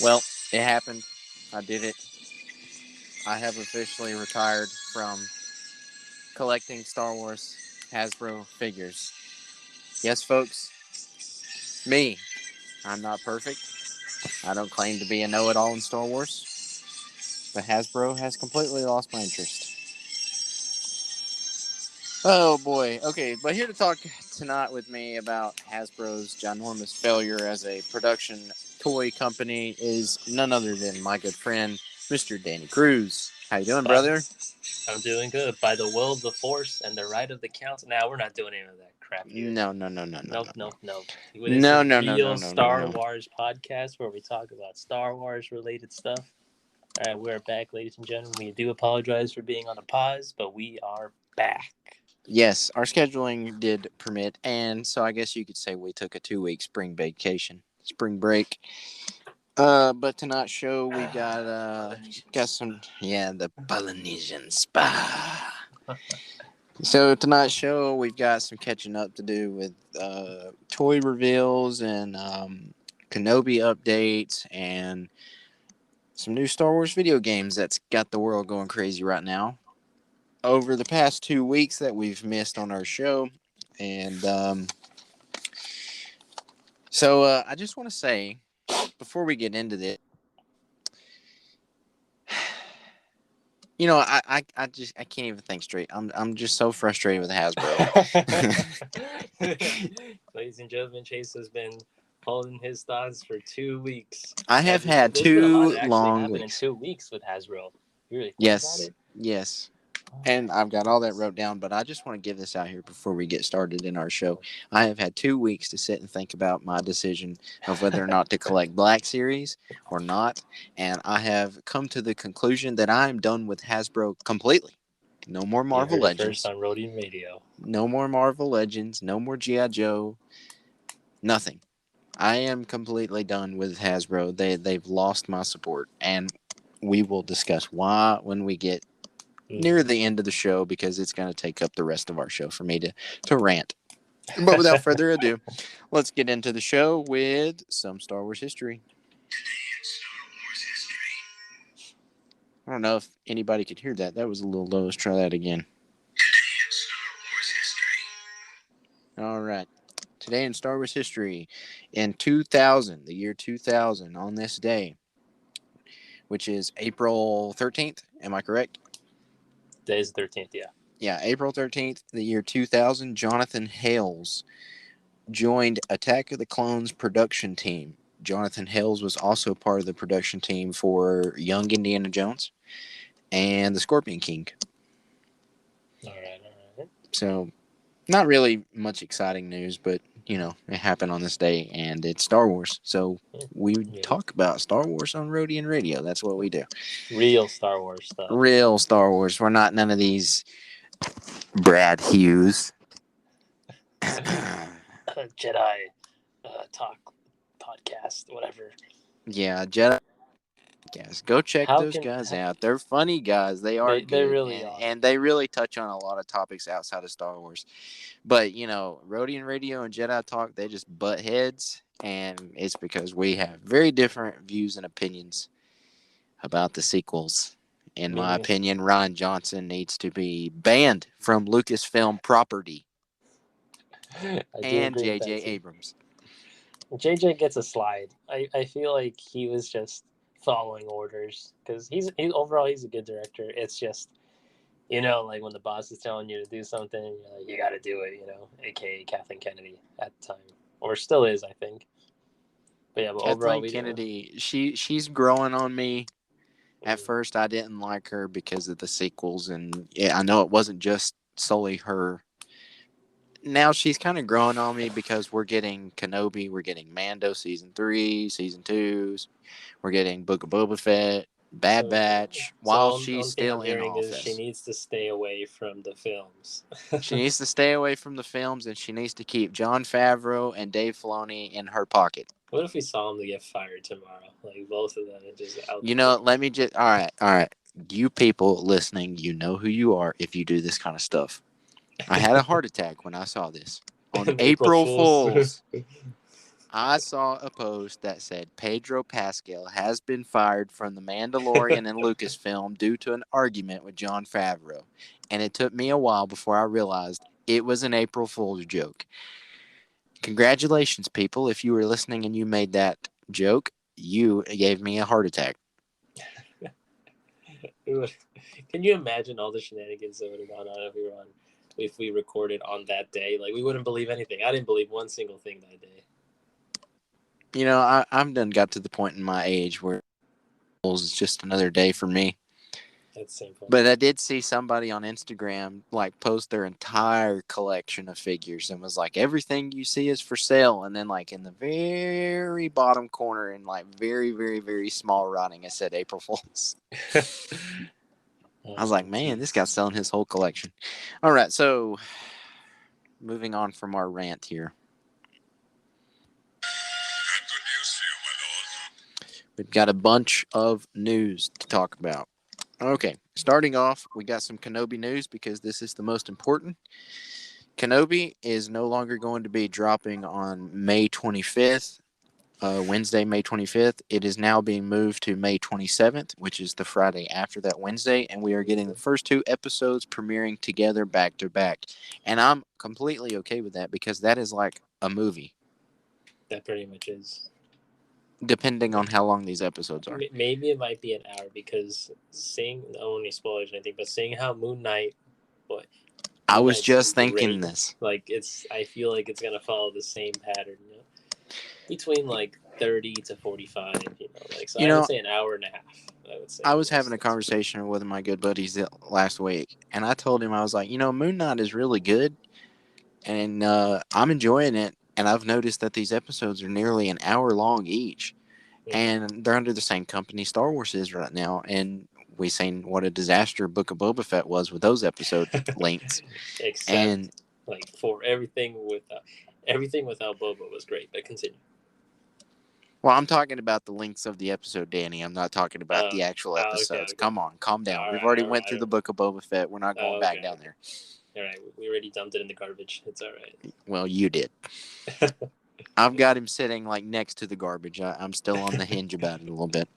Well, it happened. I did it. I have officially retired from collecting Star Wars Hasbro figures. Yes, folks, me. I'm not perfect. I don't claim to be a know it all in Star Wars, but Hasbro has completely lost my interest. Oh boy. Okay, but here to talk tonight with me about Hasbro's ginormous failure as a production toy company is none other than my good friend, Mr. Danny Cruz. How you doing, By, brother? I'm doing good. By the will of the Force and the right of the Council. Now, we're not doing any of that crap here. No, no, no, no, no, Nope, no, no. nope, nope. This No, is no, no, no, real no, no, Star no. Wars podcast where we talk about Star Wars related stuff. All right, we're back, ladies and gentlemen. We do apologize for being on a pause, but we are back. Yes, our scheduling did permit, and so I guess you could say we took a 2 week spring vacation, spring break. But tonight's show we got some the Polynesian spa. So tonight's show we've got some catching up to do with toy reveals and Kenobi updates and some new Star Wars video games that's got the world going crazy right now. Over the past 2 weeks that we've missed on our show, and I just want to say before we get into this, I can't even think straight. I'm just so frustrated with Hasbro. Ladies and gentlemen, Chase has been holding his thoughts for 2 weeks. I have had There's been a lot two that actually long happened in weeks. 2 weeks with Hasbro. You really think about Yes, it? yes. And I've got all that wrote down, but I just want to give this out here before we get started in our show. I have had 2 weeks to sit and think about my decision of whether or not to collect Black Series or not. And I have come to the conclusion that I am done with Hasbro completely. No more You Marvel heard it first Legends. on Rodian Radio. No more Marvel Legends. No more G.I. Joe. Nothing. I am completely done with Hasbro. They've lost my support. And we will discuss why when we get near the end of the show because it's going to take up the rest of our show for me to rant. But without further ado, let's get into the show with some Star Wars history. I don't know if anybody could hear that. That was a little low. Let's try that again. All right. Today in Star Wars history, in 2000, the year 2000, on this day, which is April 13th, am I correct? Today's the 13th, yeah. Yeah, April 13th, the year 2000, Jonathan Hales joined Attack of the Clones production team. Jonathan Hales was also part of the production team for Young Indiana Jones and The Scorpion King. All right. So, not really much exciting news, but, it happened on this day, and it's Star Wars. So, we talk about Star Wars on Rodian Radio. That's what we do. Real Star Wars stuff. Real Star Wars. We're not none of these Brad Hughes. Jedi talk podcast, whatever. Yeah, Jedi. Guys, go check those guys out. They're funny guys. They are good. They really are. And they really touch on a lot of topics outside of Star Wars. But, Rodian Radio and Jedi Talk, they just butt heads. And it's because we have very different views and opinions about the sequels. In my opinion, Rian Johnson needs to be banned from Lucasfilm property. And J.J. Abrams. JJ gets a slide. I feel like he was just following orders because he's overall he's a good director. It's just like when the boss is telling you to do something, you're like, you got to do it. AKA Kathleen Kennedy at the time, or still is, I think. But yeah, but overall, Kathleen Kennedy, she's growing on me. At first, I didn't like her because of the sequels, and I know it wasn't just solely her. Now she's kind of growing on me because we're getting Kenobi, we're getting Mando season 3, season 2, we're getting Book of Boba Fett, Bad Batch, while she's still in office. She needs to stay away from the films. She needs to stay away from the films, and she needs to keep Jon Favreau and Dave Filoni in her pocket. What if we saw them to get fired tomorrow? Like both of them and just out. Let me just all right. You people listening, you know who you are if you do this kind of stuff. I had a heart attack when I saw this on April Fools. I saw a post that said Pedro Pascal has been fired from The Mandalorian and Lucasfilm due to an argument with Jon Favreau. And it took me a while before I realized it was an April Fool's joke. Congratulations, people. If you were listening and you made that joke, you gave me a heart attack. Can you imagine all the shenanigans that would have gone on if we recorded on that day? Like, we wouldn't believe anything. I didn't believe one single thing that day. I'm done got to the point in my age where it's just another day for me. That's the same point. But I did see somebody on Instagram like post their entire collection of figures and was like, everything you see is for sale. And then like in the very bottom corner in like very, very, very small writing, it said April Fools. I was like, man, this guy's selling his whole collection. All right, so moving on from our rant here. We've got a bunch of news to talk about. Okay, starting off, we got some Kenobi news because this is the most important. Kenobi is no longer going to be dropping on May 25th, Wednesday, May 25th. It is now being moved to May 27th, which is the Friday after that Wednesday, and we are getting the first 2 episodes premiering together back to back. And I'm completely okay with that because that is like a movie. That pretty much is. Depending on how long these episodes are. Maybe it might be an hour because seeing, I don't want any spoilers or anything, but seeing how Moon Knight, I was just thinking this. Like, I feel like it's gonna follow the same pattern, between like 30 to 45, so I would say an hour and a half. I was having a conversation with my good buddies last week, and I told him, I was like, Moon Knight is really good, and I'm enjoying it. And I've noticed that these episodes are nearly an hour long each. And they're under the same company Star Wars is right now. And we seen what a disaster Book of Boba Fett was with those episode lengths. Except, for everything without Boba was great, but continue. Well, I'm talking about the lengths of the episode, Danny. I'm not talking about the actual episodes. Okay. Come on, calm down. We've already went through the Book of Boba Fett. We're not going back down there. All right, we already dumped it in the garbage. It's all right. Well, you did. I've got him sitting like next to the garbage. I'm still on the hinge about it a little bit.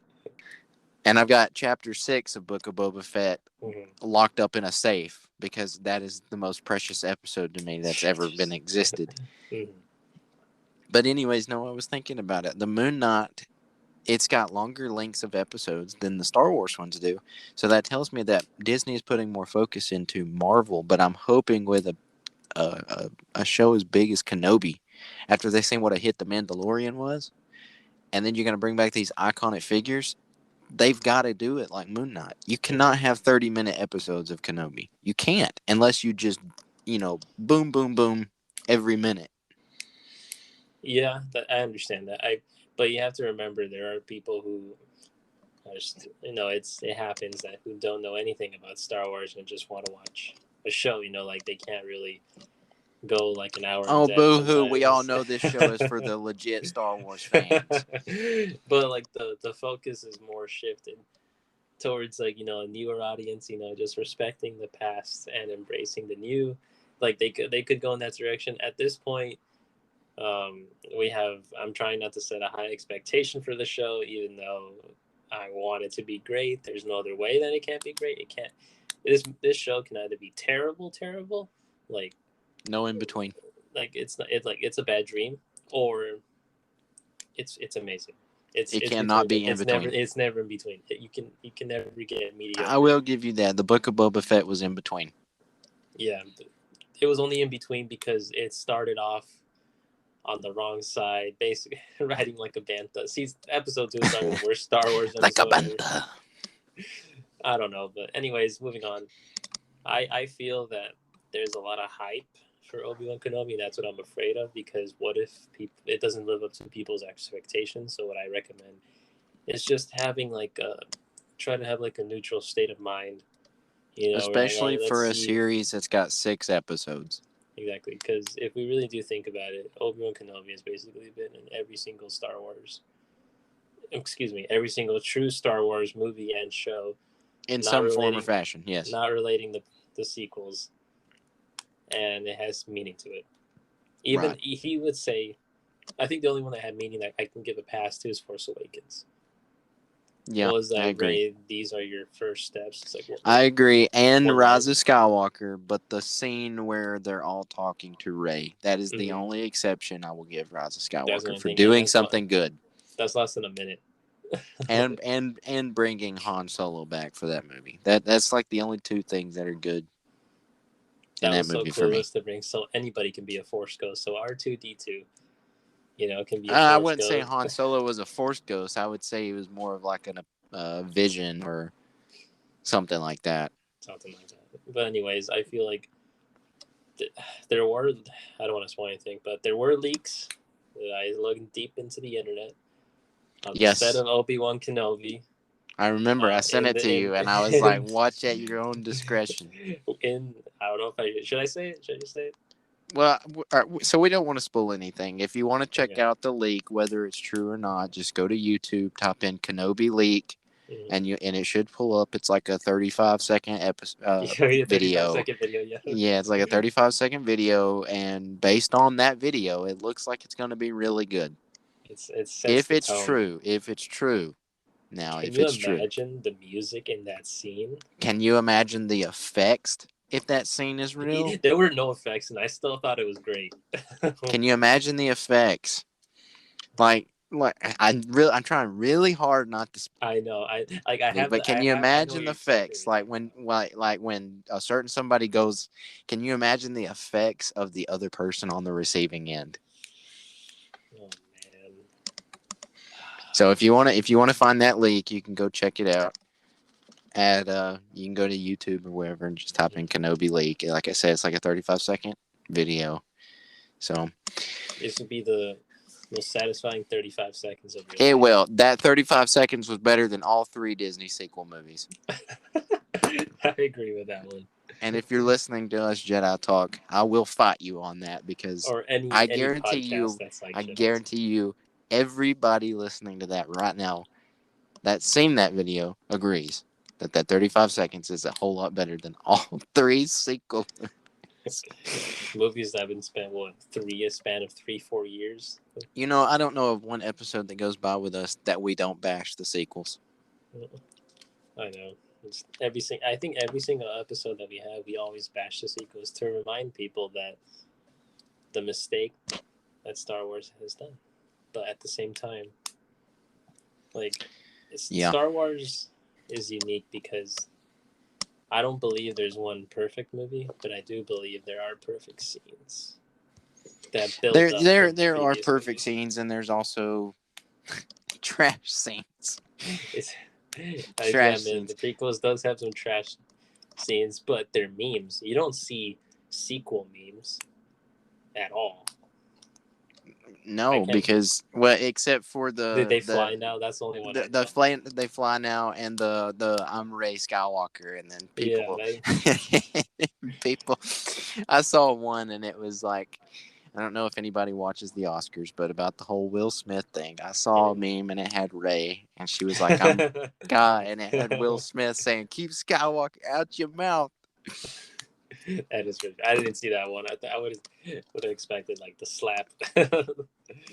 And I've got chapter 6 of Book of Boba Fett locked up in a safe because that is the most precious episode to me that's ever been existed. But anyways, no, I was thinking about it. The Moon Knight, it's got longer lengths of episodes than the Star Wars ones do. So that tells me that Disney is putting more focus into Marvel. But I'm hoping with a show as big as Kenobi, after they seen what a hit The Mandalorian was, and then you're going to bring back these iconic figures, they've got to do it like Moon Knight. You cannot have 30-minute episodes of Kenobi. You can't, unless you just, boom, boom, boom, every minute. Yeah, I understand that. But you have to remember there are people who are just, it happens that who don't know anything about Star Wars and just want to watch a show. Like they can't really go like an hour. Oh, boo-hoo! We all know this show is for the legit Star Wars fans. But like the focus is more shifted towards like a newer audience. Just respecting the past and embracing the new. Like they could go in that direction. At this point, I'm trying not to set a high expectation for the show, even though I want it to be great. There's no other way that it can't be great. It can't. This show can either be terrible, like no in between. Like it's a bad dream, or it's amazing. It cannot be in between. It's never in between. You can never get mediocre. I will give you that. The Book of Boba Fett was in between. Yeah, it was only in between because it started off on the wrong side, basically riding like a bantha. See, episode 2 is like the worst Star Wars episode. Like a bantha. I don't know, but anyways, moving on. I feel that there's a lot of hype for Obi-Wan Kenobi. That's what I'm afraid of, because what if it doesn't live up to people's expectations? So what I recommend is just having try to have like a neutral state of mind. Especially for a series that's got 6 episodes. Exactly, because if we really do think about it, Obi-Wan Kenobi has basically been in every single every single true Star Wars movie and show. In some form or fashion, yes. Not relating the sequels, and it has meaning to it. Even he would say I think the only one that had meaning that I can give a pass to is Force Awakens. Yeah, What was I that? agree. Ray, these are your first steps. It's like what, I agree. And one Rise line. of Skywalker, but the scene where they're all talking to Rey, that is the Mhm. only exception I will give Rise of That's the Skywalker only for thing, and doing something good. that's less than a minute. And bringing Han Solo back for that movie. That's like the only two things that are good in That that was so movie for me. clueless to bring. So anybody can be a Force ghost. So R2D2, can be a I Force wouldn't say ghost. Han Solo was a Force ghost. I would say he was more of like a vision or something like that. Something like that. But anyways, I feel like there were, I don't want to spoil anything, but there were leaks. I looked deep into the internet on the set Yes, of Obi-Wan Kenobi. I remember I sent In it the to you, and I was like, in "Watch at your own discretion." in I don't know if I should I say it? Should I just say it? Well, so we don't want to spoil anything. If you want to check Okay. out the leak, whether it's true or not, just go to YouTube, type in Kenobi leak, Mm-hmm. and it should pull up. It's like a 35-second episode Yeah, 35 video. second video. Yeah. Yeah, it's like a 35-second video, and based on that video, it looks like it's going to be really good. It sets the tone. If it's true. Now, Can if you it's true, imagine the music in that scene? can you imagine the effects if that scene is real? There were no effects, and I still thought it was great. Can you imagine the effects? Like I'm trying really hard not to I know. but can you I know imagine the exactly effects what you're like talking when when a certain somebody goes, can you imagine the effects of the other person on the receiving end? about. Oh man. So if you want to find that leak, you can go check it out at you can go to YouTube or wherever and just type in Kenobi leak. Like I said, it's like a 35-second video. So This would be the most satisfying 35 seconds of your it life. will. That 35 seconds was better than all 3 Disney sequel movies. I agree with that one. And if you're listening to us Jedi talk, I will fight you on that because Or I any guarantee podcast you, that's like I Jedi. guarantee you, everybody listening to that right now that's seen that video agrees that 35 seconds is a whole lot better than all 3 sequels. Movies that have been spent a span of 3-4 years. You know, I don't know of one episode that goes by with us that we don't bash the sequels. I know. I think every single episode that we have, we always bash the sequels to remind people that the mistake that Star Wars has done. But at the same time, like Yeah. Star Wars is unique because I don't believe there's one perfect movie, but I do believe there are perfect scenes that build up from There are previous perfect movies. scenes and there's also trash scenes. Yeah, man, the prequels does have some trash scenes, but they're memes. You don't see sequel memes at all. No, because except for Did they fly now? That's the only one. they fly now, and the I'm Ray Skywalker, and then Yeah, people. I saw one, and it was like, I don't know if anybody watches the Oscars, but about the whole Will Smith thing. I saw a meme, and it had Ray, and she was like, "I'm God," and it had Will Smith saying, "Keep Skywalker out your mouth." That is really. I didn't see that one. I would have expected like the slap.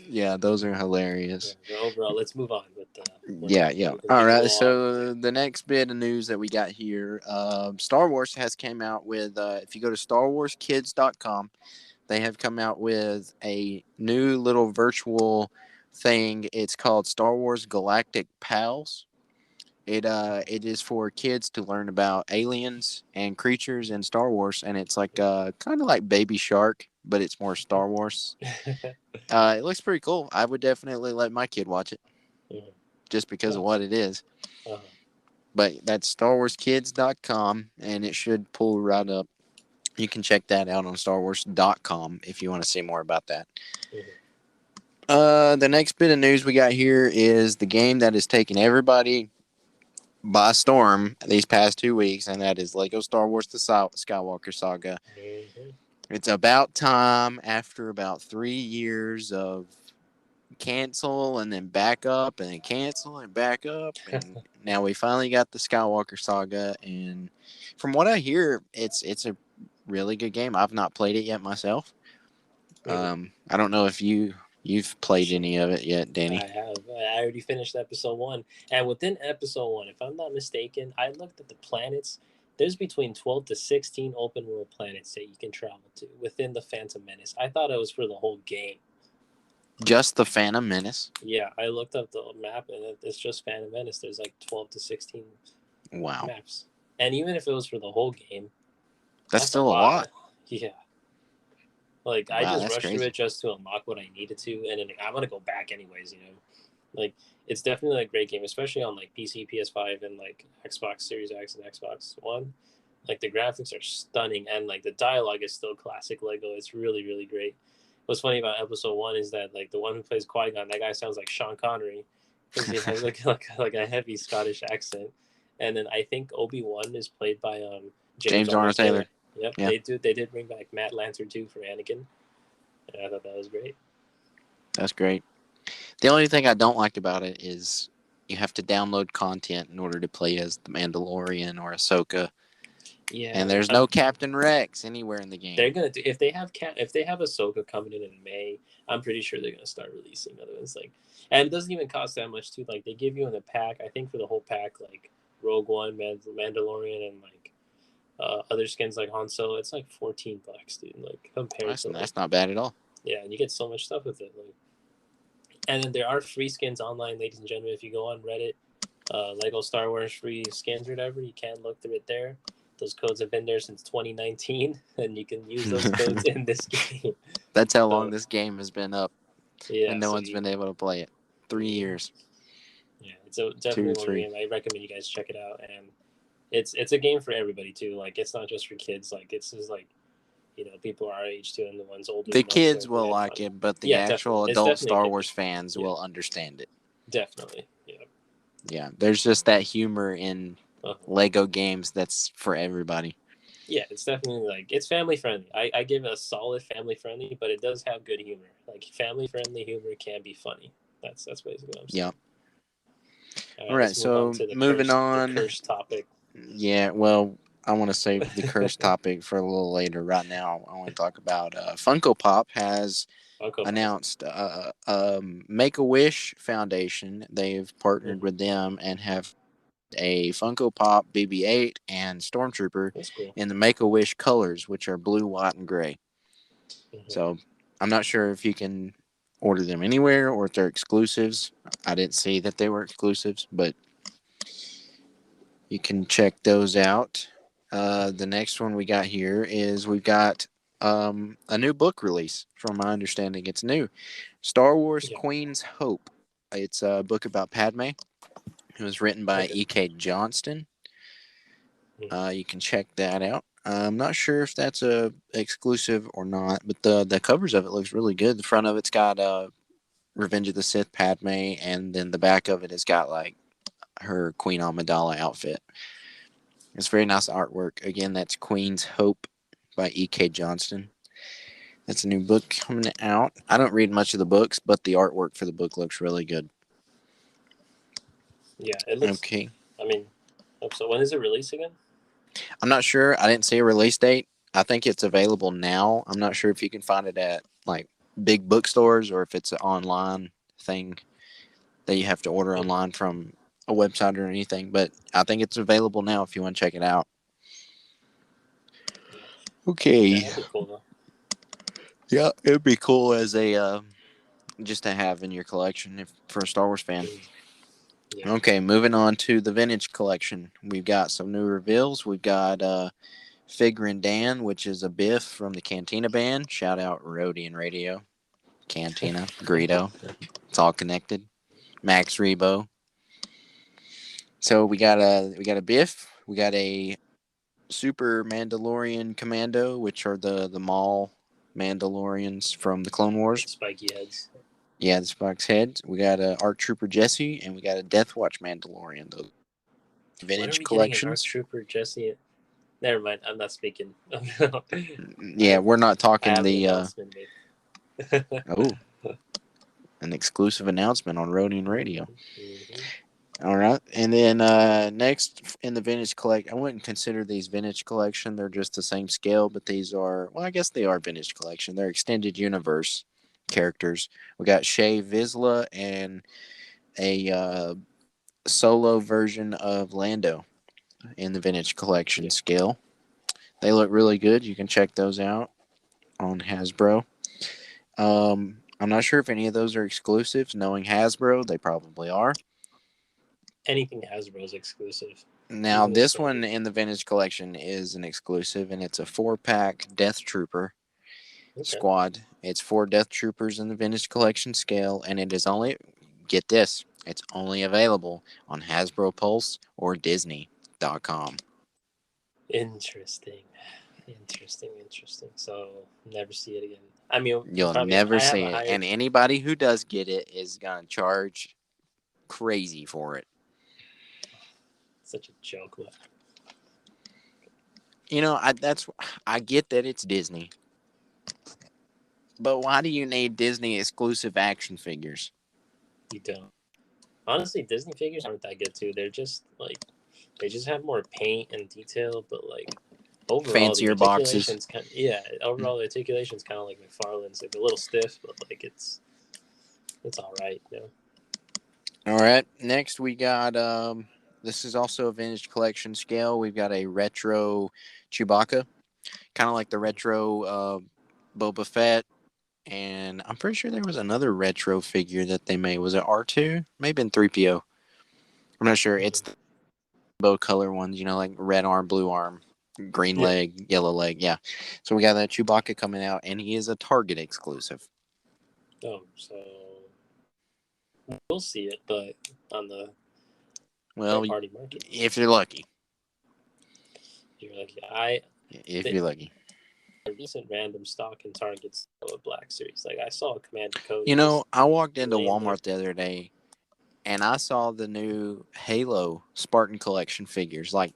Yeah, those are hilarious. But overall, let's move on with Yeah. we All can right. go on. So the next bit of news that we got here, Star Wars has came out with. If you go to StarWarsKids.com, they have come out with a new little virtual thing. It's called Star Wars Galactic Pals. It is for kids to learn about aliens and creatures in Star Wars, and it's like kind of like Baby Shark, but it's more Star Wars. It looks pretty cool. I would definitely let my kid watch it just because of what it is. But that's StarWarsKids.com, and it should pull right up. You can check that out on StarWars.com if you want to see more about that. The next bit of news we got here is the game that has taken everybody by storm these past 2 weeks, and that is Lego Star Wars The Skywalker Saga. It's about time after about 3 years of cancel and then back up and then cancel and back up, and now we finally got the Skywalker Saga, and from what I hear, it's a really good game. I've not played it yet myself. I don't know if you you've played any of it yet, Danny? I have. I already finished episode 1. And within episode 1, if I'm not mistaken, I looked at the planets. There's between 12 to 16 open world planets that you can travel to within the Phantom Menace. I thought it was for the whole game. Just the Phantom Menace? Yeah, I looked up the map and it's just Phantom Menace. There's like 12 to 16 Wow. maps. And even if it was for the whole game, That's still a lot. Yeah. Like, I Wow, just that's rushed through crazy. it just to unlock what I needed to, and then I'm gonna go back anyways. Like, it's definitely a great game, especially on like PC, PS5, and like Xbox Series X and Xbox One. Like, the graphics are stunning, and like the dialogue is still classic Lego. It's really really great. What's funny about Episode 1 is that like the one who plays Qui-Gon, that guy sounds like Sean Connery because he has like a heavy Scottish accent, and then I think Obi-Wan is played by James James Arnold Arnold Taylor. Yep, Yeah. They did bring back Matt Lanter too for Anakin, and I thought that was great. That's great. The only thing I don't like about it is you have to download content in order to play as the Mandalorian or Ahsoka. Yeah, And there's no Captain Rex anywhere in the game. They're gonna do if they have Ahsoka coming in May. I'm pretty sure they're gonna start releasing other ones like, and it doesn't even cost that much too. Like they give you in the pack. I think for the whole pack, like Rogue One, Mandalorian, and like other skins like Han Solo, it's like $14, dude. Like compared to That's not bad at all. Yeah, and you get so much stuff with it. Like, and then there are free skins online, ladies and gentlemen. If you go on Reddit, Lego Star Wars free skins or whatever, you can look through it there. Those codes have been there since 2019, and you can use those codes in this game. That's how long this game has been up, Yeah, and no one's been able to play it. 3 years. Yeah, it's definitely one game. I recommend you guys check it out, and it's a game for everybody too. Like it's not just for kids. Like it's just like people our age too, and the ones older. The kids will like it, but the actual adult Star Wars fans will understand it. Definitely, yeah. Yeah, there's just that humor in Lego games that's for everybody. Yeah, it's definitely like it's family friendly. I give it a solid family friendly, but it does have good humor. Like family friendly humor can be funny. That's basically what I'm saying. Yeah. All right, so moving on. The curse topic. Yeah, well, I want to save the curse topic for a little later. Right now, I want to talk about Funko Pop has announced Make-A-Wish Foundation. They've partnered with them and have a Funko Pop BB-8 and Stormtrooper in the Make-A-Wish colors, which are blue, white, and gray. So I'm not sure if you can order them anywhere or if they're exclusives. I didn't see that they were exclusives, but you can check those out. The next one we got here is we've got a new book release. From my understanding, it's new. Star Wars Queen's Hope. It's a book about Padme. It was written by E.K. Johnston. You can check that out. I'm not sure if that's a exclusive or not, but the covers of it looks really good. The front of it's got Revenge of the Sith Padme, and then the back of it has got like her Queen Amidala outfit. It's very nice artwork. Again, that's Queen's Hope by E.K. Johnston. That's a new book coming out. I don't read much of the books, but the artwork for the book looks really good. Yeah, it looks okay. I mean, so when is it released again? I'm not sure. I didn't see a release date. I think it's available now. I'm not sure if you can find it at like big bookstores or if it's an online thing that you have to order online from a website or anything. But I think it's available now if you want to check it out. Okay. Yeah, that'd be cool though. Yeah, it'd be cool as a just to have in your collection for a Star Wars fan. Yeah. Okay, moving on to the vintage collection. We've got some new reveals. We've got Figurin' Dan, which is a Biff from the Cantina Band. Shout out Rodian Radio, Cantina, Greedo. It's all connected. Max Rebo. So we got a Biff. We got a Super Mandalorian Commando, which are the Maul Mandalorians from the Clone Wars. With spiky heads. Yeah, the Spike's heads. We got a ARC Trooper Jesse, and we got a Death Watch Mandalorian. Those vintage collections. ARC Trooper Jesse. Never mind. I'm not speaking. Yeah, we're not talking the. An exclusive announcement on Rodian Radio. Mm-hmm. All right, and then next in the vintage collect, I wouldn't consider these vintage collection. They're just the same scale, but these are I guess they are vintage collection. They're extended universe. characters. We got Shay Vizsla and a solo version of Lando in the vintage collection Yeah. scale. They look really good. You can check those out on Hasbro. I'm not sure if any of those are exclusives. Knowing Hasbro, they probably are. Anything Hasbro is exclusive, Now, even the this standard. one in the vintage collection is an exclusive, and it's a 4-pack Death Trooper Okay. squad. It's 4 Death Troopers in the vintage collection scale, and it is only, get this, it's only available on Hasbro Pulse or Disney.com. Interesting. Interesting. So never see it again. I mean, You'll probably never I have see a it, higher. and anybody who does get it is going to charge crazy for it. Such a joke. I get that it's Disney, but why do you need Disney exclusive action figures? You don't. Honestly, Disney figures aren't that good too. They're just like they just have more paint and detail, but like overall the Fancier boxes. articulation's kind. Yeah, overall the articulation's kind of like McFarlane's, like a little stiff, but like it's all right. You know. All right. Next, we got this is also a vintage collection scale. We've got a retro Chewbacca, kind of like the retro Boba Fett, and I'm pretty sure there was another retro figure that they made. Was it R2? Maybe in 3PO. I'm not sure. It's Mm-hmm. the bow color ones, like red arm, blue arm, green Yeah. leg, yellow leg. Yeah. So we got that Chewbacca coming out, and he is a Target exclusive. Oh, so we'll see it, but on the Well, third party market, if you're lucky. you're like If the you're lucky. recent random stock in Targets of Black Series. Like I saw a Commander Cody just I walked into laying there. Walmart the other day and I saw the new Halo Spartan collection figures, like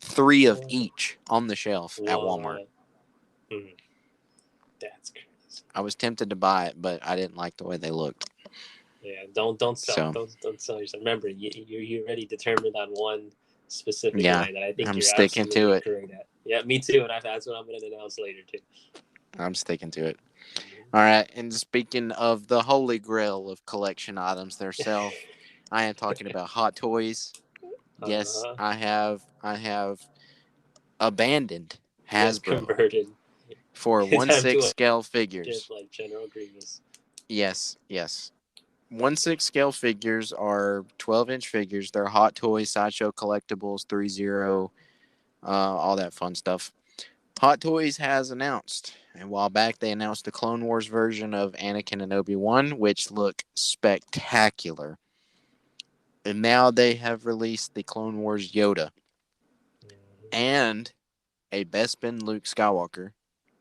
3 of each on the shelf at Walmart. What? Mm, that's crazy. I was tempted to buy it, but I didn't like the way they looked. Yeah, don't sell So, don't sell yourself. Remember, you're already determined on one specific yeah, line that I think I'm you're sticking to absolutely it. great at. Yeah, me too, and that's what I'm going to announce later too. I'm sticking to it. Mm-hmm. All right, and speaking of the holy grail of collection items themselves, I am talking about Hot Toys. Yes, Uh-huh. I have abandoned You have Hasbro converted for them to 1/6 a scale ship figures. like General Grievous. Yes. 1/6 scale figures are 12-inch figures. They're Hot Toys, Sideshow Collectibles, 3-0, all that fun stuff. Hot Toys has announced, and a while back they announced the Clone Wars version of Anakin and Obi-Wan, which look spectacular. And now they have released the Clone Wars Yoda Mm-hmm. and a Bespin Luke Skywalker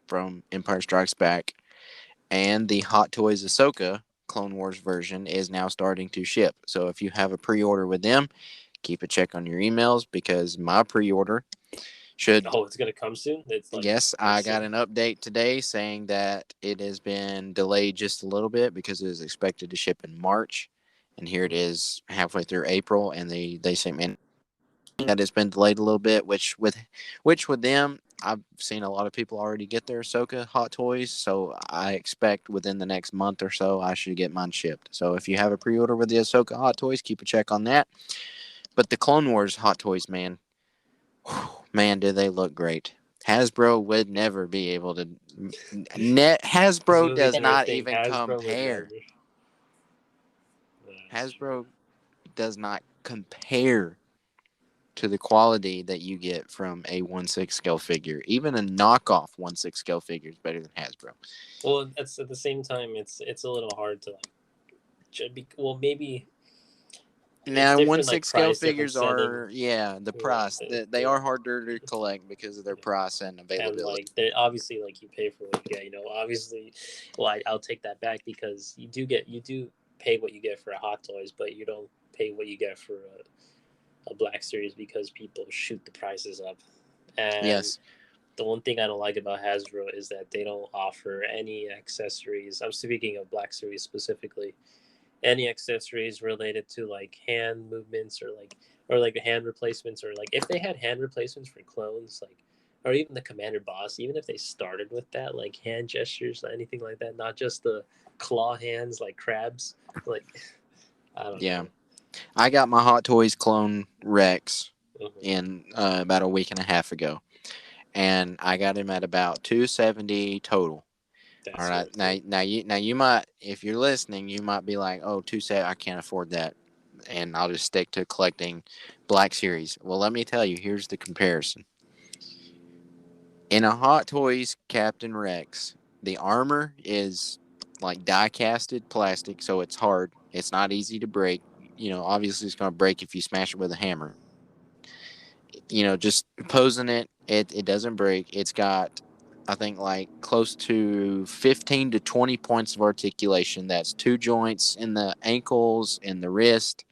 from Empire Strikes Back, and the Hot Toys Ahsoka Clone Wars version is now starting to ship. So if you have a pre-order with them, keep a check on your emails because my pre-order should. Oh, it's gonna come soon. It's like Yes, I this got soon. an update today saying that it has been delayed just a little bit because it is expected to ship in March, and here it is halfway through April, and they say, man, that it's been delayed a little bit. Which with them, I've seen a lot of people already get their Ahsoka Hot Toys, so I expect within the next month or so I should get mine shipped. So if you have a pre-order with the Ahsoka Hot Toys, keep a check on that. But the Clone Wars Hot Toys, man, man, do they look great. Hasbro would never be able to. This Hasbro movie does theater not thing, even Hasbro would compare. never. That's true. Hasbro does not compare to the quality that you get from a 1/6 scale figure. Even a knockoff 1/6 scale figure is better than Hasbro. Well, that's at the same time, it's a little hard to like. Well, maybe it's Now, one different, like six scale price, different figures setting. are, yeah, the Yeah, price. They are harder to collect because of their yeah. price and And availability. like they obviously like you pay for what you get. You know, obviously, well, I'll take that back because you do pay what you get for a Hot Toys, but you don't pay what you get for a Black Series because people shoot the prices up. And Yes. the one thing I don't like about Hasbro is that they don't offer any accessories. I'm speaking of Black Series specifically. Any accessories related to like hand movements or like hand replacements, or like if they had hand replacements for clones, like or even the commander boss, even if they started with that, like hand gestures, anything like that, not just the claw hands like crabs, like I don't Yeah. know. I got my Hot Toys clone Rex Mhm. in about a week and a half ago, and I got him at about 270 total. All That's right, worth it. now you might, if you're listening, you might be like, oh, 270, I can't afford that, and I'll just stick to collecting Black Series. Well, let me tell you, here's the comparison. In a Hot Toys Captain Rex, the armor is like die casted plastic, so it's hard. It's not easy to break. Obviously, it's going to break if you smash it with a hammer. Just posing it doesn't break. It's got, I think, like close to 15 to 20 points of articulation. That's two joints in the ankles, in the wrist,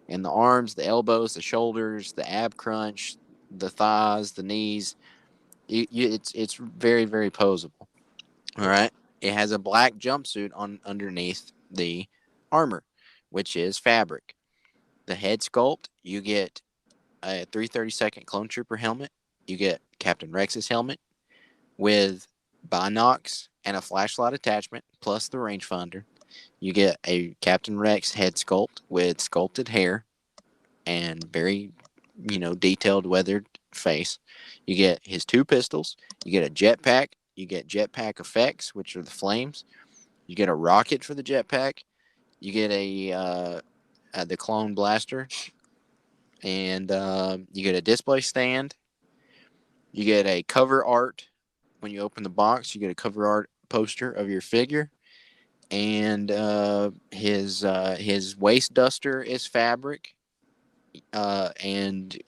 in the arms, the elbows, the shoulders, the ab crunch, the thighs, the knees. It's very, very posable. All right. It has a black jumpsuit on underneath the armor, which is fabric. The head sculpt, you get a 332nd Clone Trooper helmet. You get Captain Rex's helmet with binocs and a flashlight attachment, plus the rangefinder. You get a Captain Rex head sculpt with sculpted hair and very, detailed weathered face. You get his two pistols. You get a jetpack. You get jetpack effects, which are the flames. You get a rocket for the jetpack. You get the clone blaster, and you get a display stand. You get a cover art when you open the box. You get a cover art poster of your figure, and his waist duster is fabric, and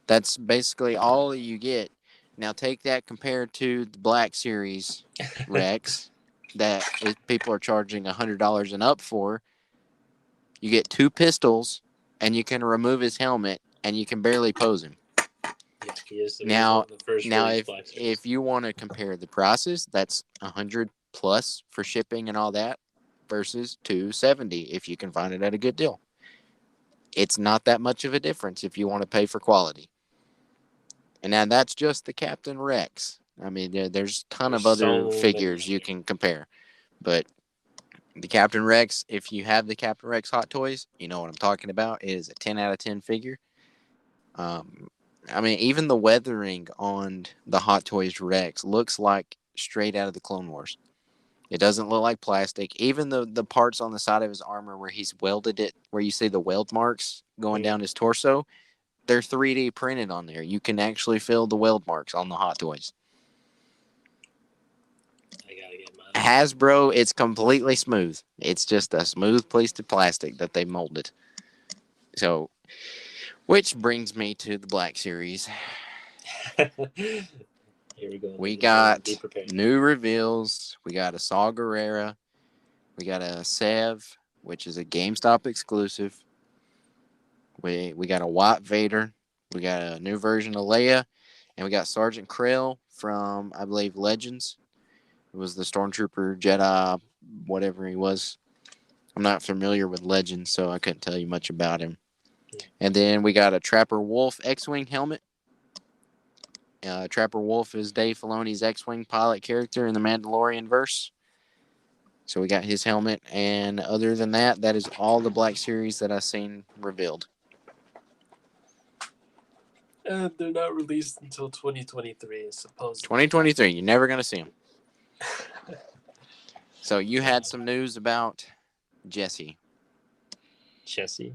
that's basically all you get. Now take that compared to the Black Series Rex that people are charging $100 and up for. You get two pistols, and you can remove his helmet, and you can barely pose him. Yeah, he is one Now, of the first now release if Black Series. if you want to compare the prices, that's 100 plus for shipping and all that versus 270 if you can find it at a good deal. It's not that much of a difference if you want to pay for quality. And now that's just the Captain Rex. I mean, there's a ton There's of other so many figures you can compare, but the Captain Rex, if you have the Captain Rex Hot Toys, you know what I'm talking about. It is a 10 out of 10 figure. Um, I mean, even the weathering on the Hot Toys Rex looks like straight out of the Clone Wars. It doesn't look like plastic. Even the parts on the side of his armor where he's welded it, where you see the weld marks going down his torso, they're 3D printed on there. You can actually feel the weld marks on the Hot Toys. I gotta get mine. Hasbro, it's completely smooth. It's just a smooth piece of plastic that they molded. So, which brings me to the Black Series. Here we go. We Ladies and gentlemen, be got prepared. new reveals. We got a Saw Gerrera. We got a Sev, which is a GameStop exclusive. We got a White Vader. We got a new version of Leia. And we got Sergeant Krell from, I believe, Legends. It was the Stormtrooper Jedi, whatever he was. I'm not familiar with Legends, so I couldn't tell you much about him. And then we got a Trapper Wolf X-Wing helmet. Trapper Wolf is Dave Filoni's X-Wing pilot character in the Mandalorian verse. So we got his helmet, and other than that, that is all the Black Series that I've seen revealed. And they're not released until 2023, supposedly. 2023, you're never going to see them. So you had some news about Jesse. Jesse.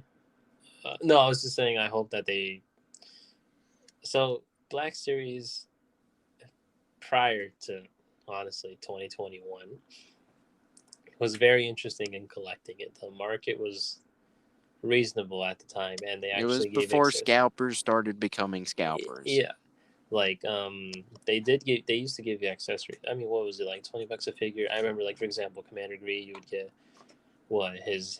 No, I was just saying I hope that they... So, Black Series, prior to, honestly, 2021, was very interesting in collecting it. The market was reasonable at the time, and they It was actually gave before access. scalpers started becoming scalpers. Yeah, like they used to give you accessories. I mean, what was it, like $20 a figure? I remember, like, for example, Commander Gree, you would get what his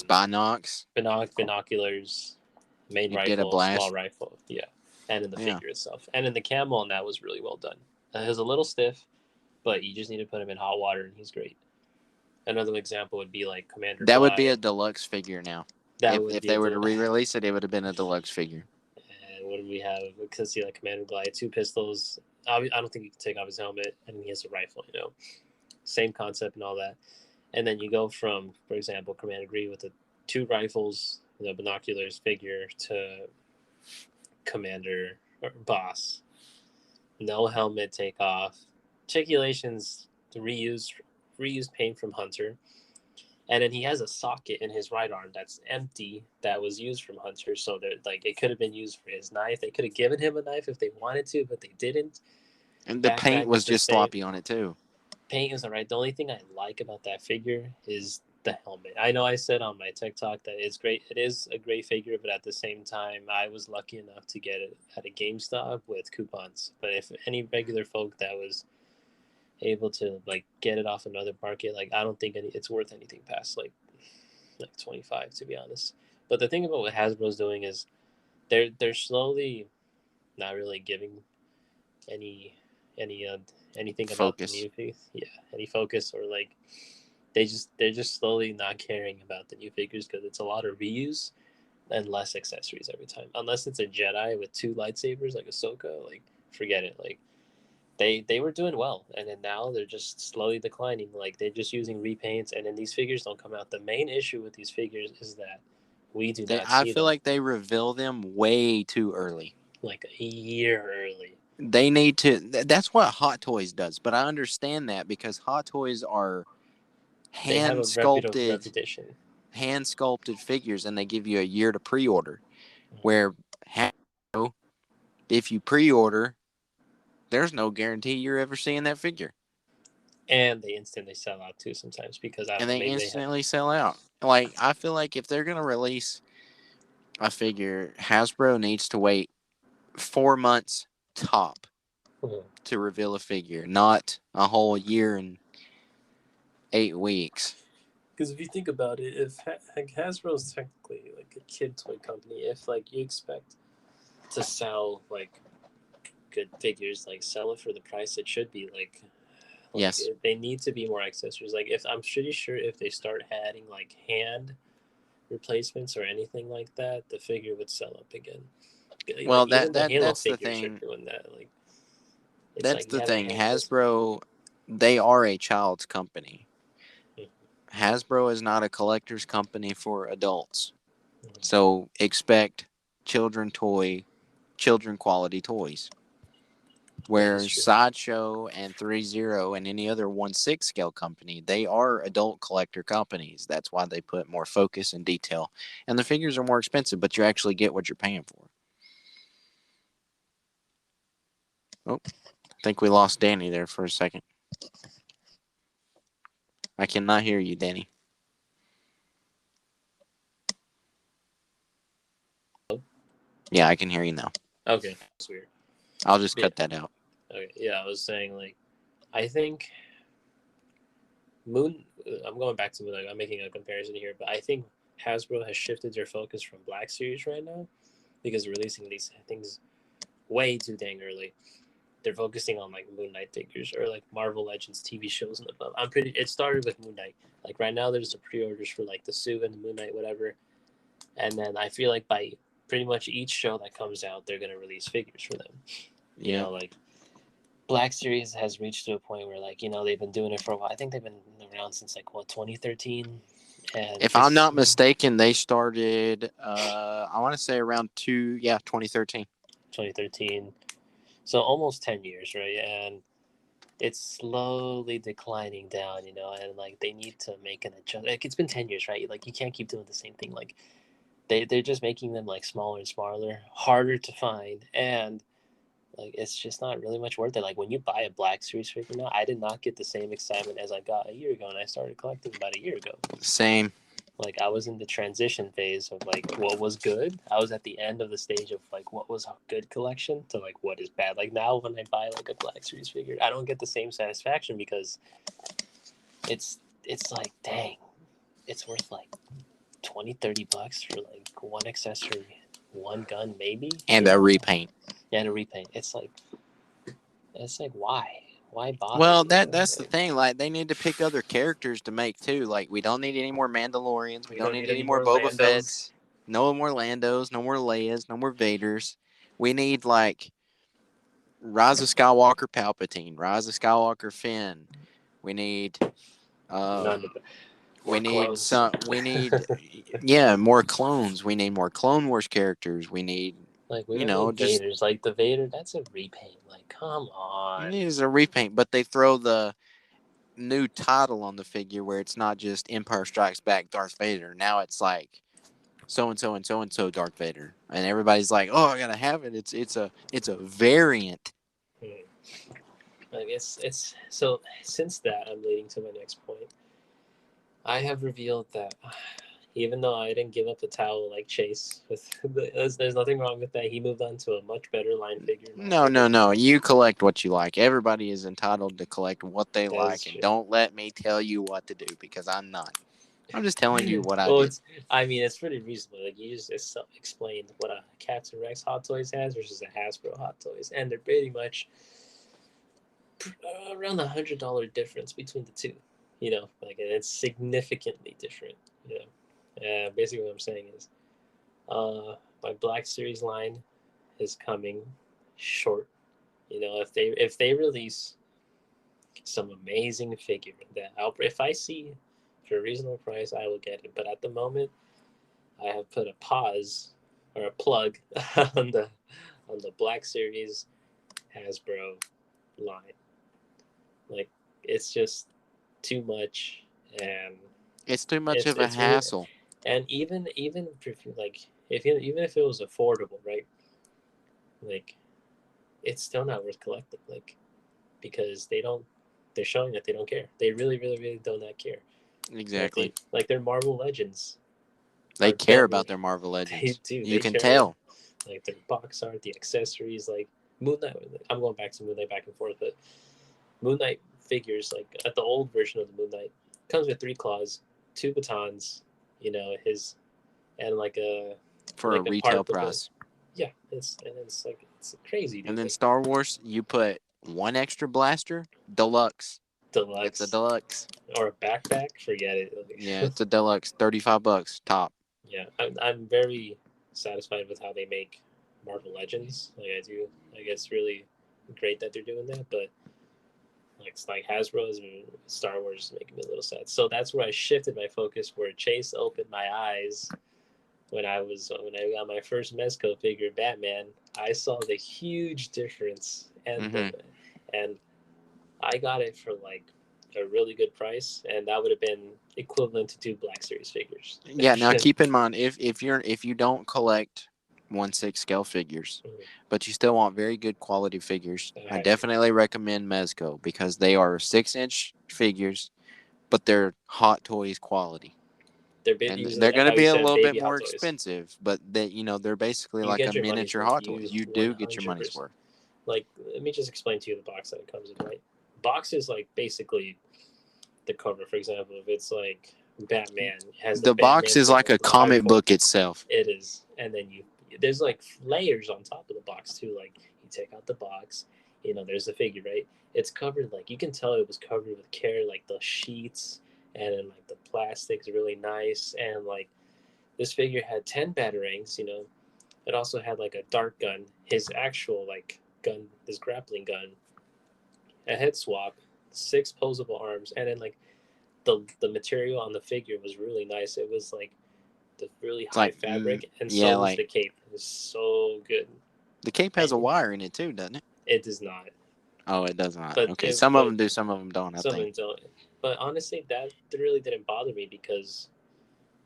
binocs. Binoculars, main You'd get a rifle, small blast. rifle, yeah, and then the Yeah. figure itself, and then the camo on that was really well done. It was a little stiff, but you just need to put him in hot water, and he's great. Another example would be like Commander. That would be a deluxe figure now. That If would if be they were to re-release it, it would have been a deluxe figure. What do we have? Because see, like Commander Glide, 2 pistols. I don't think you can take off his helmet, and he has a rifle. Same concept and all that. And then you go from, for example, Commander Green with the 2 rifles, binoculars figure to Commander or Boss. No helmet takeoff. Articulations reused paint from Hunter. And then he has a socket in his right arm that's empty that was used from Hunter. So that like it could have been used for his knife. They could have given him a knife if they wanted to, but they didn't. And the paint was just sloppy on it too. Paint is alright. The only thing I like about that figure is the helmet. I know I said on my TikTok that it's great. It is a great figure, but at the same time, I was lucky enough to get it at a GameStop with coupons. But if any regular folk that was able to like get it off another market, like I don't think it's worth anything past like 25, to be honest. But the thing about what Hasbro's doing is they're slowly not really giving any anything Focus. about the new figures. Yeah, any focus, or like they're just slowly not caring about the new figures because it's a lot of reuse and less accessories every time. Unless it's a Jedi with 2 lightsabers like Ahsoka, like forget it. Like they were doing well, and then now they're just slowly declining. Like they're just using repaints, and then these figures don't come out. The main issue with these figures is that we do not I see feel them. like they reveal them way too early. Like a year early. They need to. That's what Hot Toys does. But I understand that because Hot Toys are They have hand a sculpted, reputation. figures, and they give you a year to pre-order. Where Hasbro, if you pre-order, there's no guarantee you're ever seeing that figure. And they instantly sell out too sometimes because I don't And know, they maybe instantly sell out. Like, I feel like if they're going to release a figure, Hasbro needs to wait 4 months top to reveal a figure, not a whole year and 8 weeks. Because if you think about it, if like Hasbro is technically like a kid toy company, if like you expect to sell like good figures, like sell it for the price it should be, like Yes. they need to be more accessories. Like if I'm pretty sure if they start adding like hand replacements or anything like that, the figure would sell up again. Well, Like, even the Halo that's the figures thing. are doing that. Like it's That's like you the have a thing. hand Hasbro, they are a child's company. Mm-hmm. Hasbro is not a collector's company for adults. So expect children quality toys. Whereas Sideshow and 3-0 and any other 1/6 scale company, they are adult collector companies. That's why they put more focus and detail. And the figures are more expensive, but you actually get what you're paying for. Oh, I think we lost Danny there for a second. I cannot hear you, Danny. Yeah, I can hear you now. Okay, that's weird. I'll just cut that out. Okay, yeah, I was saying like, I think Moon. I'm going back to Moon. Like, I'm making a comparison here, but I think Hasbro has shifted their focus from Black Series right now because they're releasing these things way too dang early. They're focusing on like Moon Knight figures or like Marvel Legends TV shows and above. It started with Moon Knight. Like right now, there's the pre-orders for like the Sue and the Moon Knight, whatever. And then I feel like by pretty much each show that comes out, they're gonna release figures for them. You know, like Black Series has reached to a point where like they've been doing it for a while. I think they've been around since like 2013. And if I'm not mistaken, they started I want to say around 2013. 2013. So almost 10 years, right? And it's slowly declining down, and like they need to make an adjustment. Like it's been 10 years, right? Like you can't keep doing the same thing. Like they're just making them like smaller and smaller, harder to find, and like it's just not really much worth it. Like when you buy a Black Series figure now, I did not get the same excitement as I got a year ago, and I started collecting about a year ago. Same. Like I was in the transition phase of like what was good. I was at the end of the stage of like what was a good collection to like what is bad. Like now when I buy like a Black Series figure, I don't get the same satisfaction because it's like dang, it's worth like $20-$30 for like one accessory, one gun maybe, and a repaint. Yeah, to repaint. It's like why bother? Well, that's the thing. Like they need to pick other characters to make too. Like we don't need any more Mandalorians. We don't need any more Boba Fett's. No more Landos. No more Leias. No more Vaders. We need like Rise of Skywalker Palpatine, Rise of Skywalker Finn. We need None of the we more need clones. more clones. We need more Clone Wars characters. We need Like we you don't know need just Vaders. Like the Vader, that's a repaint. Like come it on. needs a repaint, but they throw the new title on the figure where it's not just Empire Strikes Back Darth Vader. Now it's like so and so and so and so Darth Vader, and everybody's like, "Oh, I gotta have it." It's a variant. Hmm. Like it's so since that I'm leading to my next point. I have revealed that even though I didn't give up the towel like Chase, there's nothing wrong with that. He moved on to a much better line figure. In my No, no, opinion. no. You collect what you like. Everybody is entitled to collect what they That is like, and true. don't let me tell you what to do because I'm not. I'm just telling you what I Well, did. it's I mean it's pretty reasonable. Like you just explained what a Captain Rex Hot Toys has versus a Hasbro Hot Toys, and they're pretty much around the $100 difference between the two. You know, like it's significantly different. You know, basically what I'm saying is, my Black Series line is coming short. You know, if they release some amazing figure that if I see for a reasonable price, I will get it. But at the moment, I have put a pause or a plug on the Black Series Hasbro line. Like it's just too much, and It's too much of a it's really, hassle. and even if like if even if it was affordable, right? Like it's still not worth collecting. Like because they're showing that they don't care. They really do not care. Exactly. Like their Marvel Legends They are care better. about their Marvel They Legends. do. You They can show tell. like their box art, the accessories, like Moon Knight. I'm going back to Moon Knight back and forth, but Moon Knight figures like at the old version of the Moon Knight comes with 3 claws, 2 batons, you know his and For a like a retail part with the price. yeah it's like it's crazy And dude then like Star Wars, you put one extra blaster, deluxe. It's a deluxe deluxe. or a backpack forget it Yeah, like, it's a deluxe. $35 top. yeah I'm very satisfied with how they make Marvel Legends like I do like it's really great that they're doing that but like it's like Hasbro is Star Wars is making me a little sad so that's where I shifted my focus where Chase opened my eyes when I got my first Mezco figure, Batman, I saw the huge difference, Mm-hmm. and I got it for like a really good price, and that would have been equivalent to 2 Black Series figures. Yeah. Now keep in mind if you don't collect 1/6 scale figures, but you still want very good quality figures, I definitely recommend Mezco because they are 6-inch figures, but they're Hot Toys quality. And usually they're like going to how you be a said, little bit baby more Hot Toys. expensive, but they're basically You like get a your money's miniature worth. Hot Toys. You You do get your money's 100%. worth. Like, let me just explain to you the box that it comes in. Right, box is like basically the cover. For example, if it's like Batman it has the The box Batman is like symbol, a the comic hardcore. book itself. It is, and then there's like layers on top of the box too. Like you take out the box, you know, there's the figure, right? It's covered like you can tell it was covered with care, like the sheets and then like the plastic's really nice, and like this figure had 10 batarangs. You know, it also had like a dart gun, his actual like gun, his grappling gun, a head swap, 6 posable arms, and then like the material on the figure was really nice. It was like the really It's high like, fabric, and yeah, so was like the cape. It was so good. the cape has a And wire in it too, doesn't it? it does not, Oh, it does not. but Okay, some of but them do, some of them don't. I some think. don't. But honestly, that really didn't bother me because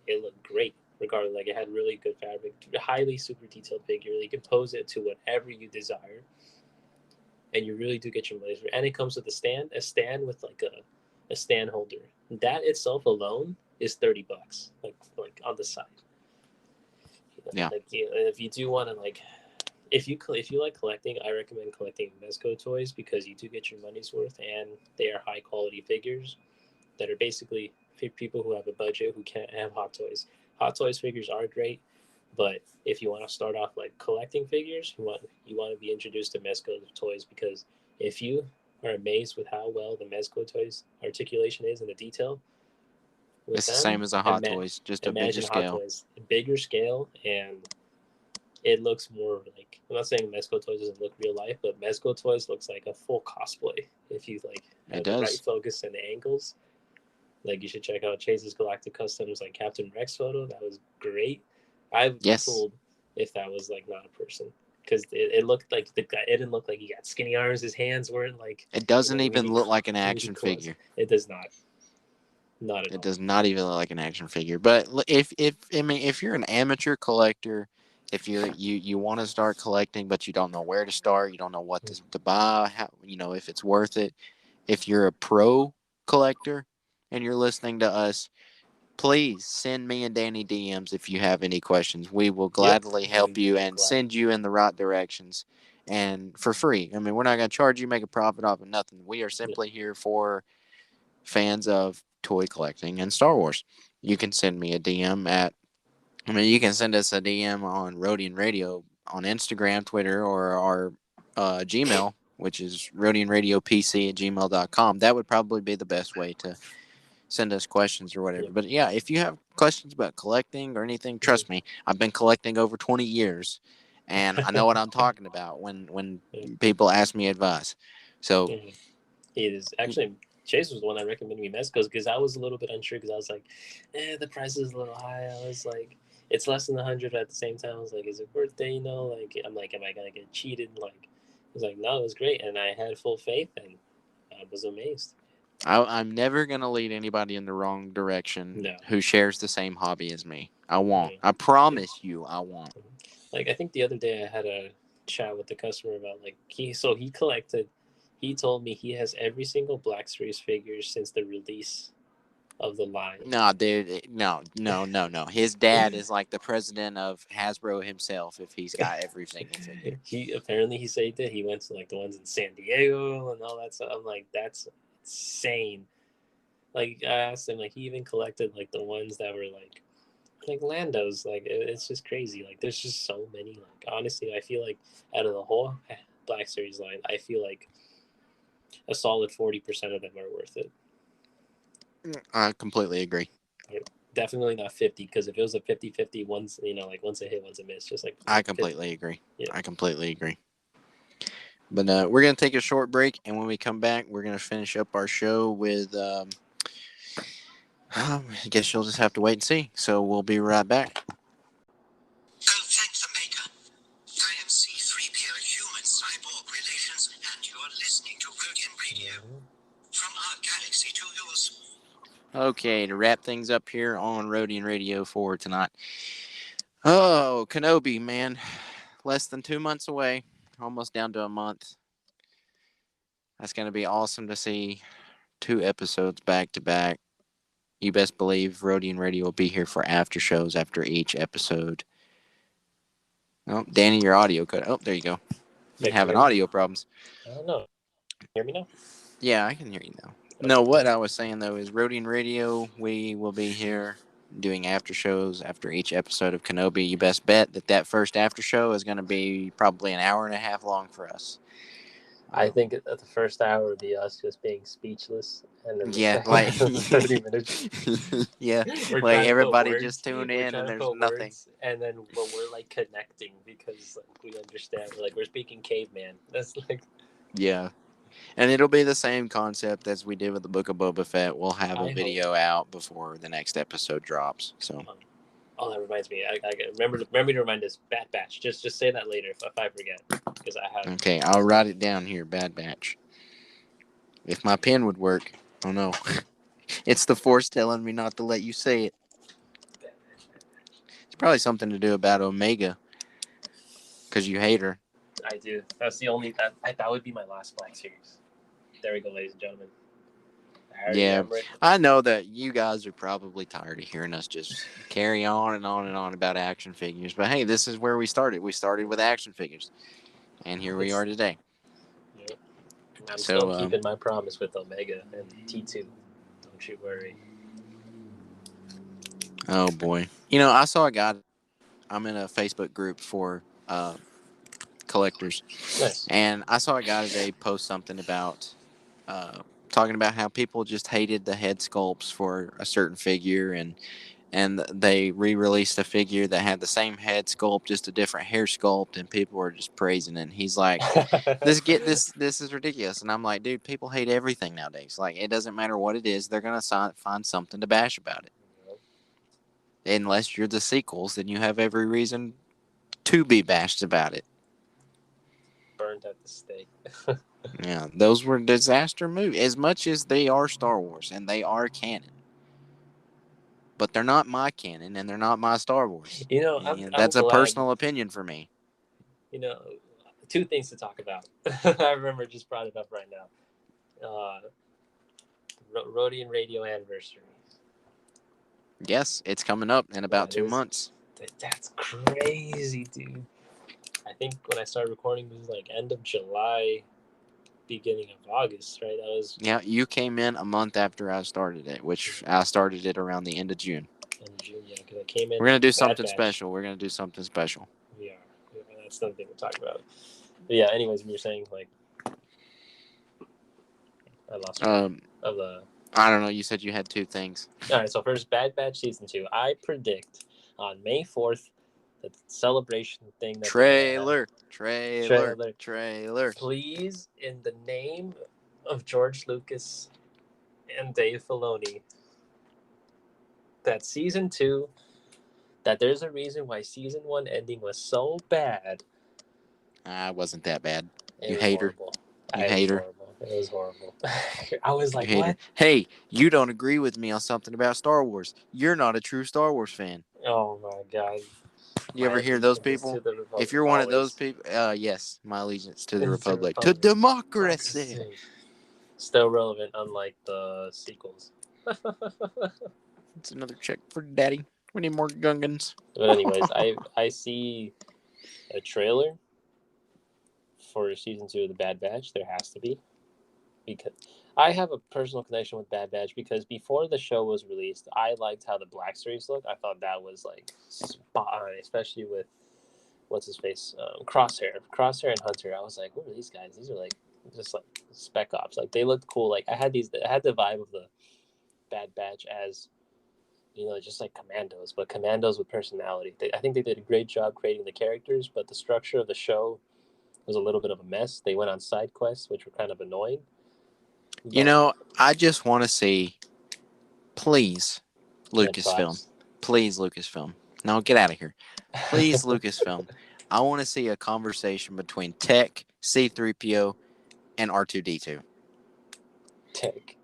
it looked great. Regardless, like it had really good fabric, highly super detailed figure. You can pose it to whatever you desire, and you really do get your money's worth. And it comes with a stand with like a stand holder. That itself alone is $30, like on the side. Yeah. Like if you do want to like if you like collecting, I recommend collecting Mezco toys because you do get your money's worth and they are high quality figures that are basically for people who have a budget who can't have Hot Toys. Hot Toys figures are great, but if you want to start off like collecting figures, you want to be introduced to Mezco toys because if you are amazed with how well the Mezco toys articulation is and the detail with It's the them, same as a Hot Toys, just a bigger imagine Hot scale. Toys, bigger scale and it looks more like, I'm not saying Mezco Toys doesn't look real life, but Mezco Toys looks like a full cosplay if you like It have the right does. focus and the angles. Like you should check out Chase's Galactic Customs like Captain Rex photo. That was great. I'd be Yes. fooled if that was like not a person because it looked like the guy. It didn't look like he got skinny arms. His hands weren't like It doesn't even really look like an really action close. figure. It does not. Not at It all. does not even look like an action figure. But if I mean if you're an amateur collector, if you want to start collecting but you don't know where to start, you don't know what to buy, how if it's worth it. If you're a pro collector and you're listening to us, please send me and Danny DMs if you have any questions. We will Yep. gladly help you and send you in the right directions and for free. I mean, we're not going to charge you, make a profit off of nothing. We are simply here for fans of toy collecting and Star Wars. You can send me a DM you can send us a DM on Rodian Radio on Instagram, Twitter, or our Gmail, which is RodianRadioPC@gmail.com. That would probably be the best way to send us questions or whatever. Yep. But yeah, if you have questions about collecting or anything, trust me, I've been collecting over 20 years and I know what I'm talking about when Yeah. people ask me advice. So Mhm. It is actually Chase was the one that recommended me Mezco's because I was a little bit unsure because I was like, the price is a little high. I was like, it's less than 100 at the same time. I was like, is it worth it? Like I'm like, am I gonna get cheated? Like, I was like, no, it was great, and I had full faith, and I was amazed. I'm never going to lead anybody in the wrong direction No, who shares the same hobby as me. I won't. yeah. I promise you I won't. Like I think the other day I had a chat with the customer about like he collected. He told me he has every single Black Series figure since the release of the line. No, dude. No. His dad is like the president of Hasbro himself if he's got every single figure. He said he did. He went to like the ones in San Diego and all that stuff. I'm like, that's insane. Like I asked him, like he even collected like the ones that were like Lando's. Like it's just crazy. Like there's just so many. Like honestly, I feel like out of the whole Black Series line, I feel like a solid 40% of them are worth it. I completely agree. Definitely not 50 because if it was a 50-50, once like once a hit, once a miss, just like I 50. completely agree. Yeah. I completely agree. But we're going to take a short break, and when we come back, we're going to finish up our show with. I guess you'll just have to wait and see. So we'll be right back. Oh, thank the Maker. I am C-3PO Human Cyborg Relations, and you're listening to Rodian Radio. From our galaxy to yours. Okay, to wrap things up here on Rodian Radio for tonight. Oh, Kenobi, man. Less than 2 months away. Almost down to a month. That's going to be awesome to see 2 episodes back to back. You best believe Rodian Radio will be here for after shows after each episode. Oh, Danny, your audio cut. Oh, there you go. Been having audio problems. I don't know. Hear me now? Yeah, I can hear you now. No, what I was saying though is Rodian Radio. We will be here doing after shows after each episode of Kenobi. You best bet that first after show is going to be probably an hour and a half long for us. I think the first hour would be us just being speechless, and then Yeah, the like 30 minutes. yeah, We're like trying to put everybody words, just tune we're in trying and to there's put nothing. words, and then but we're like connecting because like we understand. We're speaking caveman. That's like Yeah. And it'll be the same concept as we did with the Book of Boba Fett. We'll have a video out before the next episode drops. So. Oh, that reminds me. I remember to remind us. Bad Batch. Just say that later if I forget, because I have. Okay, I'll write it down here. Bad Batch. If my pen would work. Oh no. It's the Force telling me not to let you say it. It's probably something to do about Omega. Because you hate her. I do. That's the only that would be my last Black Series. There we go, ladies and gentlemen. Yeah, I know that you guys are probably tired of hearing us just carry on and on and on about action figures. But hey, this is where we started. We started with action figures. And here we are today. Yep. I'm still keeping my promise with Omega and T2. Don't you worry. Oh, boy. I saw a guy. I'm in a Facebook group for collectors. Nice. And I saw a guy today post something about talking about how people just hated the head sculpts for a certain figure and and they re-released a figure that had the same head sculpt, just a different hair sculpt, and people were just praising it. And he's like, this is ridiculous. And I'm like, dude, people hate everything nowadays. Like, it doesn't matter what it is, they're gonna find something to bash about it. Unless you're the sequels, then you have every reason to be bashed about it. Burned at the stake. Yeah, those were disaster movies. As much as they are Star Wars and they are canon, but they're not my canon and they're not my Star Wars. You know, And I'm that's a glad. personal opinion for me. You know, two things to talk about. I remember just brought it up right now. Rodian Radio anniversary. Yes, it's coming up in about 2 months. That's crazy, dude. I think when I started recording, it was like end of July, beginning of August, right? That was Yeah, you came in a month after I started it, which I started it around the end of June. in June, yeah, because I came in. We're gonna do Bad something Batch. special. We're gonna do something special. We are. Yeah, that's another thing we'll talk about. But yeah, anyways, when you're saying like, I lost track of the. I don't know. You said you had 2 things. All right, so first, Bad Batch season 2. I predict on May 4th, the celebration thing. That Trailer. Please, in the name of George Lucas and Dave Filoni, that season 2, that there's a reason why season 1 ending was so bad. It wasn't that bad. You It hater. was You hater. horrible. It was horrible. I was like, You hater. what? Hey, you don't agree with me on something about Star Wars. You're not a true Star Wars fan. Oh my god. You ever hear those people? If you're one of those people, yes, my allegiance to the Republic. To democracy. Still relevant, unlike the sequels. It's another check for Daddy. We need more Gungans. But anyways, I see a trailer for season 2 of the Bad Batch. There has to be, because I have a personal connection with Bad Batch, because before the show was released, I liked how the Black Series looked. I thought that was like spot on, especially with what's his face, Crosshair and Hunter. I was like, what are these guys? These are like just like spec ops. Like they looked cool. Like I had the vibe of the Bad Batch as, you know, just like commandos, but commandos with personality. I think they did a great job creating the characters, but the structure of the show was a little bit of a mess. They went on side quests, which were kind of annoying. You know, I just want to see, please, Lucasfilm. Please, Lucasfilm. No, get out of here. Please, Lucasfilm. I want to see a conversation between Tech, C-3PO, and R2-D2. Tech.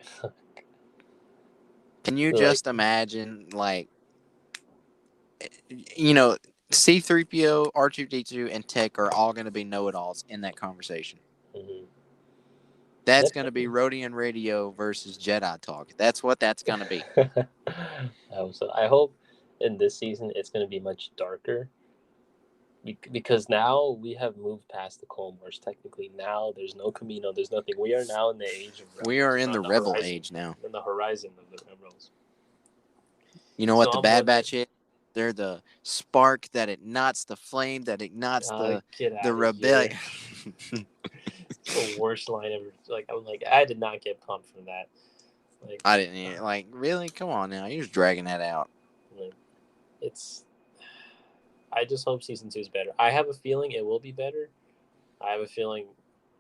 Can you just imagine, like, you know, C-3PO, R2-D2, and Tech are all going to be know-it-alls in that conversation. Mm-hmm. That's going to be Rodian Radio versus Jedi Talk. That's what that's going to be. I hope in this season it's going to be much darker, because now we have moved past the Clone Wars. Technically, now there's no Camino. There's nothing. We are now in the age of Rebels. We are in the Rebel age now. In the horizon of the Rebels. You know what the Bad Batch is? They're the spark that ignites the flame, that ignites the rebellion. It's the worst line ever. Like I did not get pumped from that. Like I didn't either. Like, really? Come on now. You're just dragging that out. I just hope season 2 is better. I have a feeling it will be better. I have a feeling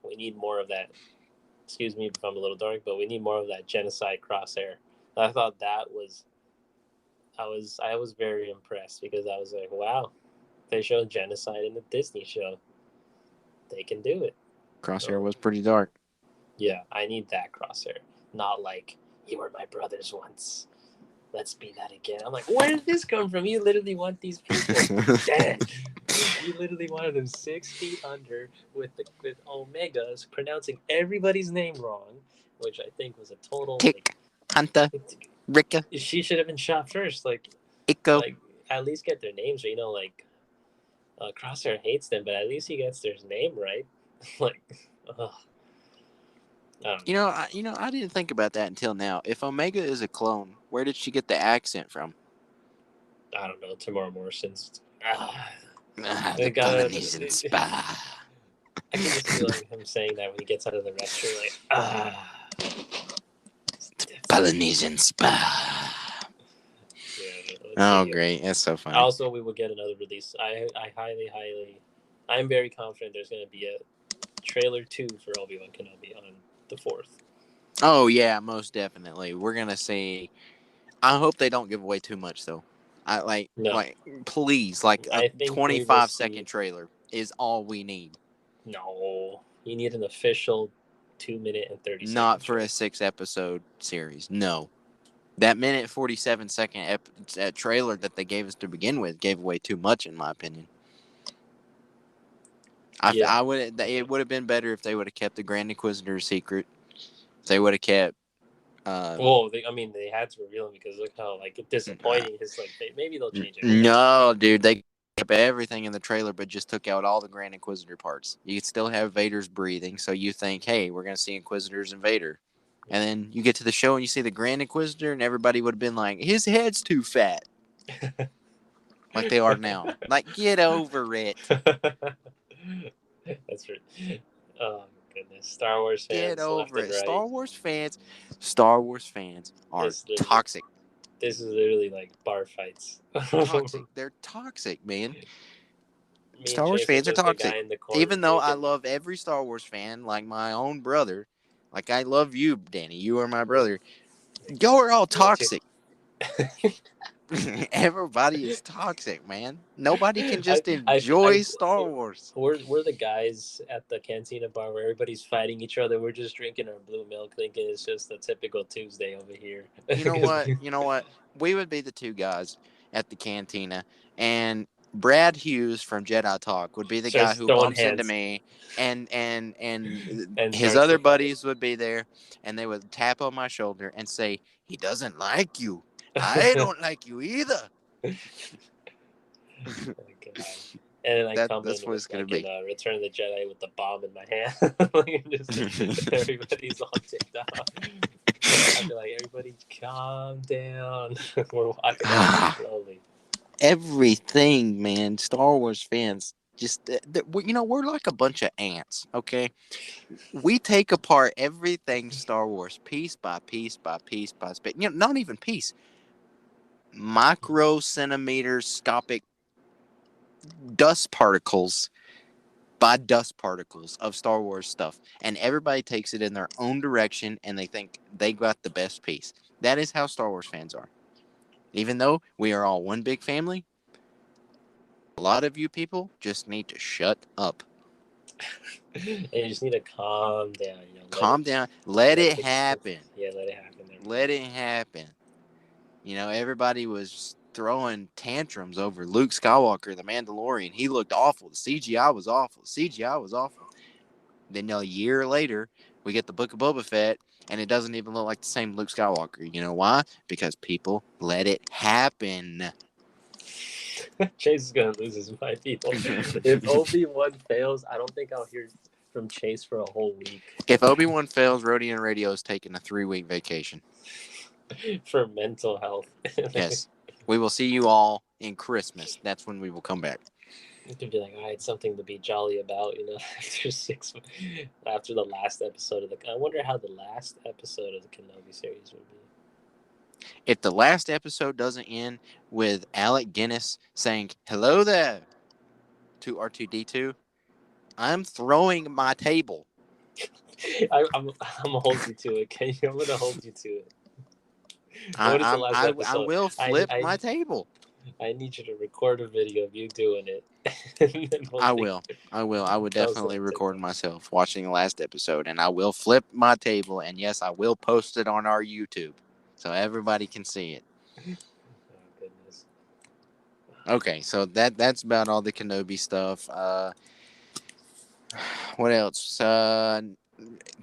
we need more of that. Excuse me if I'm a little dark, but we need more of that genocide Crosshair. I thought that was. I was very impressed, because I was like, wow, they showed genocide in the Disney show. They can do it. Crosshair was pretty dark. Yeah, I need that Crosshair. Not like, you were my brothers once. Let's be that again. I'm like, where did this come from? You literally want these people dead. You literally wanted them 6 feet under with Omegas pronouncing everybody's name wrong, which I think was a total Tick, Hunter, Ricka. She should have been shot first. Like, Ico. Like, at least get their names right. You know, like, Crosshair hates them, but at least he gets their name right. Like, ugh. You know, I didn't think about that until now. If Omega is a clone, where did she get the accent from? I don't know. Tamara Morrison's. The Polynesian spy. I can just feel like him saying that when he gets out of the restroom, like, Polynesian spy. Yeah, Oh, See, great. That's so funny. also we will get another release. I'm very confident there's going to be a trailer 2 for Obi-Wan Kenobi on the 4th. Oh, yeah, most definitely. We're going to see. I hope they don't give away too much, though. No, Please, like a I think we will 25-second see. trailer is all we need. No, you need an official 2 minute and 30 Not second for a trailer. 6-episode series. No. That minute 47-second trailer that they gave us to begin with gave away too much, in my opinion. Yeah. I would. It would have been better if they would have kept the Grand Inquisitor a secret. If they would have kept. Well, they had to reveal him because look how like disappointing his like. Maybe they'll change it. No, dude, they kept everything in the trailer, but just took out all the Grand Inquisitor parts. You could still have Vader's breathing, so you think, hey, we're gonna see Inquisitors and Vader, and then you get to the show and you see the Grand Inquisitor, and everybody would have been like, his head's too fat, like they are now. Like, get over it. That's right. Oh goodness, Star Wars fans Get over left and it. right. Star Wars fans are It's literally- toxic. This is literally like bar fights. Toxic. They're toxic, man. Me Star and Wars Chase are fans are just the toxic. guy in the corner Even though I drinking. love every Star Wars fan, like my own brother, like I love you, Danny. You are my brother. Y'all are all toxic. Everybody is toxic, man. Nobody can just enjoy Star Wars. We're the guys at the cantina bar where everybody's fighting each other. We're just drinking our blue milk, thinking it's just a typical Tuesday over here. You know what? You know what? We would be the two guys at the cantina, and Brad Hughes from Jedi Talk would be the guy Starts who throwing bumps into hands. me, and And his starts other to fight. buddies would be there, and they would tap on my shoulder and say, "He doesn't like you. I don't like you either." Oh my God. And then I come That's in what with it's gonna like in be. Return of the Jedi with the bomb in my hand. Like, everybody's all ticked off. I'd be like, everybody calm down. We're walking out slowly. Everything, man. Star Wars fans, just we're like a bunch of ants. Okay, we take apart everything Star Wars piece by piece by piece by piece. Not even piece. Microcentimeter-scopic dust particles by dust particles of Star Wars stuff, and everybody takes it in their own direction, and they think they got the best piece. That is how Star Wars fans are. Even though we are all one big family, a lot of you people just need to shut up. And you just need to calm down. Calm down. Let it it happen. Yeah, let it happen. Let it happen. Everybody was throwing tantrums over Luke Skywalker, the Mandalorian. He looked awful. The CGI was awful. Then a year later, we get the Book of Boba Fett, and it doesn't even look like the same Luke Skywalker. You know why? Because people let it happen. Chase is gonna lose his mind, people. If Obi-Wan fails, I don't think I'll hear from Chase for a whole week. If Obi-Wan fails, Rodian Radio is taking a 3-week vacation. For mental health. Yes. We will see you all in Christmas. That's when we will come back. You could be like, all right, something to be jolly about, after the last episode of I wonder how the last episode of the Kenobi series would be. If the last episode doesn't end with Alec Guinness saying, "Hello there," to R2-D2, I'm throwing my table. I'm gonna hold you to it. Okay, I'm gonna hold you to it. What is the last episode? I will flip my table. I need you to record a video of you doing it. I will. I would definitely record myself watching the last episode, and I will flip my table, and yes, I will post it on our YouTube so everybody can see it. Oh goodness. Okay, so that's about all the Kenobi stuff. What else?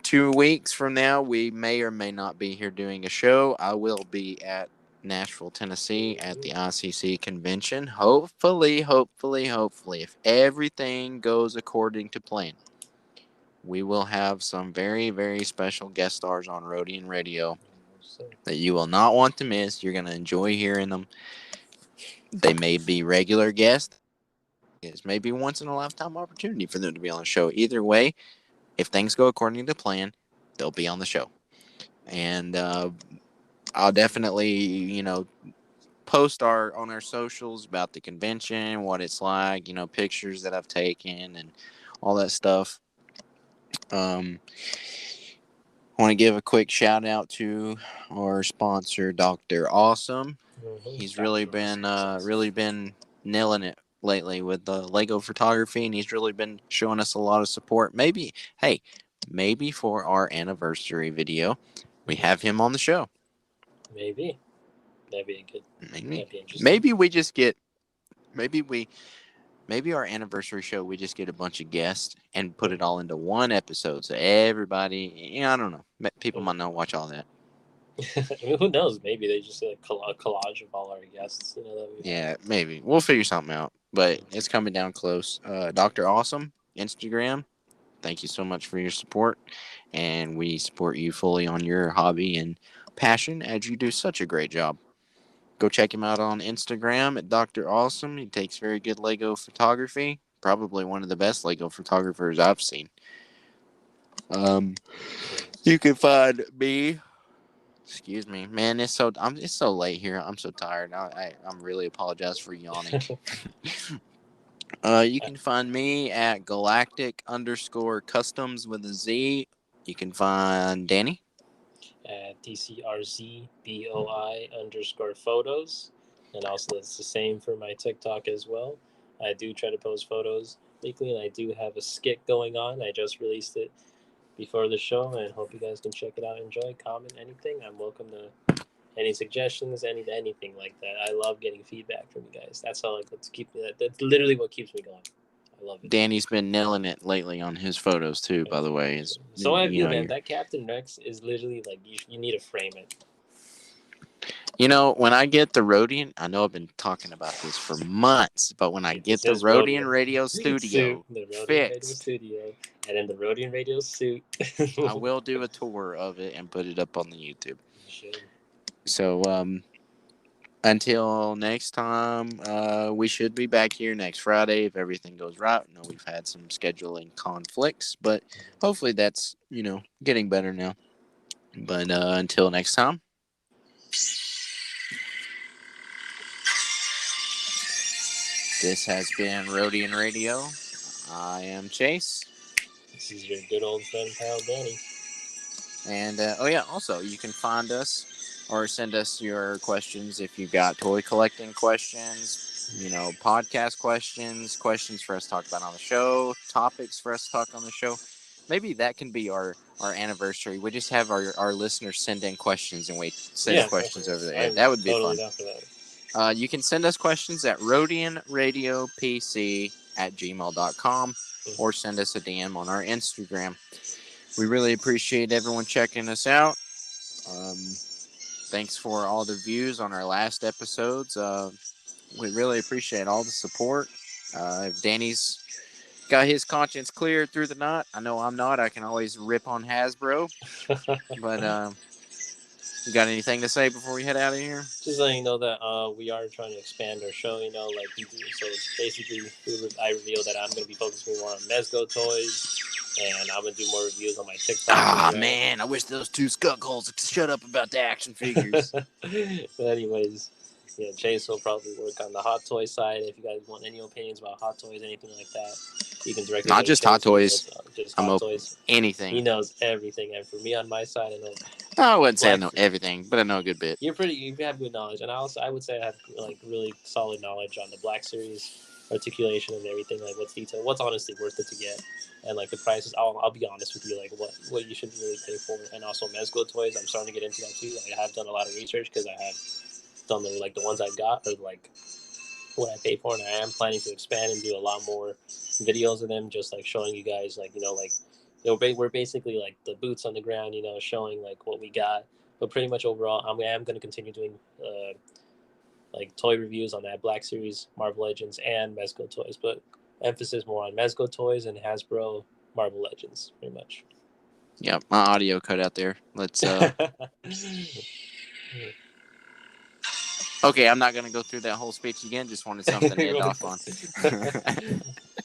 2 weeks from now, we may or may not be here doing a show. I will be at Nashville, Tennessee at the ICC convention. Hopefully, if everything goes according to plan, we will have some very, very special guest stars on Rodian Radio that you will not want to miss. You're going to enjoy hearing them. They may be regular guests. It's maybe once in a lifetime opportunity for them to be on the show. Either way, if things go according to plan, they'll be on the show. And I'll definitely, post on our socials about the convention, what it's like, pictures that I've taken and all that stuff. Um, I want to give a quick shout out to our sponsor, Dr. Awesome. He's really been nailing it lately with the Lego photography, and he's really been showing us a lot of support. Maybe for our anniversary video, we have him on the show. Maybe that'd be good. Maybe That'd be interesting. maybe our anniversary show, we just get a bunch of guests and put it all into one episode, so everybody, I don't know, people might not watch all that. I mean, who knows? Maybe they just a collage of all our guests. Yeah, maybe we'll figure something out. But it's coming down close. Dr. Awesome Instagram. Thank you so much for your support, and we support you fully on your hobby and passion as you do such a great job. Go check him out on Instagram at Dr. Awesome. He takes very good Lego photography. Probably one of the best Lego photographers I've seen. You can find me. Excuse me, man. It's so late here. I'm so tired. I'm really apologize for yawning. You can find me at galactic_customs with a Z. You can find Danny at DCRZBOI_photos, and also it's the same for my TikTok as well. I do try to post photos weekly, and I do have a skit going on. I just released it before the show, and hope you guys can check it out. Enjoy, comment, anything. I'm welcome to any suggestions, anything like that. I love getting feedback from you guys. That's all. Let's keep that. That's literally what keeps me going. I love it. Danny's been nailing it lately on his photos too. By the way, so have you, man. That Captain Rex is literally like you need to frame it. When I get the Rodian, I know I've been talking about this for months, but when I get the Rodian Radio Studio fixed, and then the Rodian Radio suit, I will do a tour of it and put it up on the YouTube. You should. So, until next time, we should be back here next Friday if everything goes right. I know we've had some scheduling conflicts, but hopefully that's, getting better now. But until next time. This has been Rodian Radio. I am Chase. This is your good old friend, pal Danny. And, also, you can find us or send us your questions if you've got toy collecting questions, podcast questions for us to talk about on the show, topics for us to talk on the show. Maybe that can be our anniversary. We just have our listeners send in questions and we send questions over there. That would be fun. You can send us questions at RodianRadioPC@gmail.com or send us a DM on our Instagram. We really appreciate everyone checking us out. Thanks for all the views on our last episodes. We really appreciate all the support. If Danny's got his conscience clear through the night, I know I'm not. I can always rip on Hasbro. But you got anything to say before we head out of here? Just letting you know that we are trying to expand our show, so basically I revealed that I'm going to be focusing more on Mezco toys, and I'm going to do more reviews on my TikTok. Man, I wish those two skunkholes would shut up about the action figures. But anyways, Chase will probably work on the hot toy side. If you guys want any opinions about hot toys, anything like that, you can directly. Not just hot toys. Just hot toys. Anything. He knows everything, and for me on my side, I know. I wouldn't say I know everything, but I know a good bit. You have good knowledge, and I would say I have really solid knowledge on the Black Series articulation and everything, what's honestly worth it to get, and the prices. I'll be honest with you, what you should really pay for, and also Mezco toys. I'm starting to get into that too. I have done a lot of research because I have done the ones I got or what I pay for, and I am planning to expand and do a lot more videos of them, just showing you guys we're basically the boots on the ground, showing what we got. But pretty much overall, I am going to continue doing toy reviews on that Black Series, Marvel Legends, and Mezco toys. But emphasis more on Mezco toys and Hasbro Marvel Legends, pretty much. Yeah, my audio cut out there. Let's. Okay, I'm not going to go through that whole speech again. Just wanted something to end off on.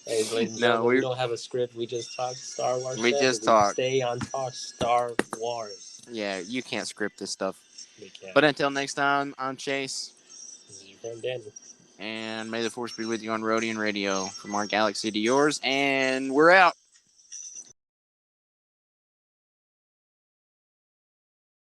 Hey, ladies and gentlemen, we don't have a script. We just talk Star Wars. We just talk. Stay on talk Star Wars. Yeah, you can't script this stuff. We can't. But until next time, I'm Chase. This And Danny. And may the force be with you on Rodian Radio from our galaxy to yours. And we're out.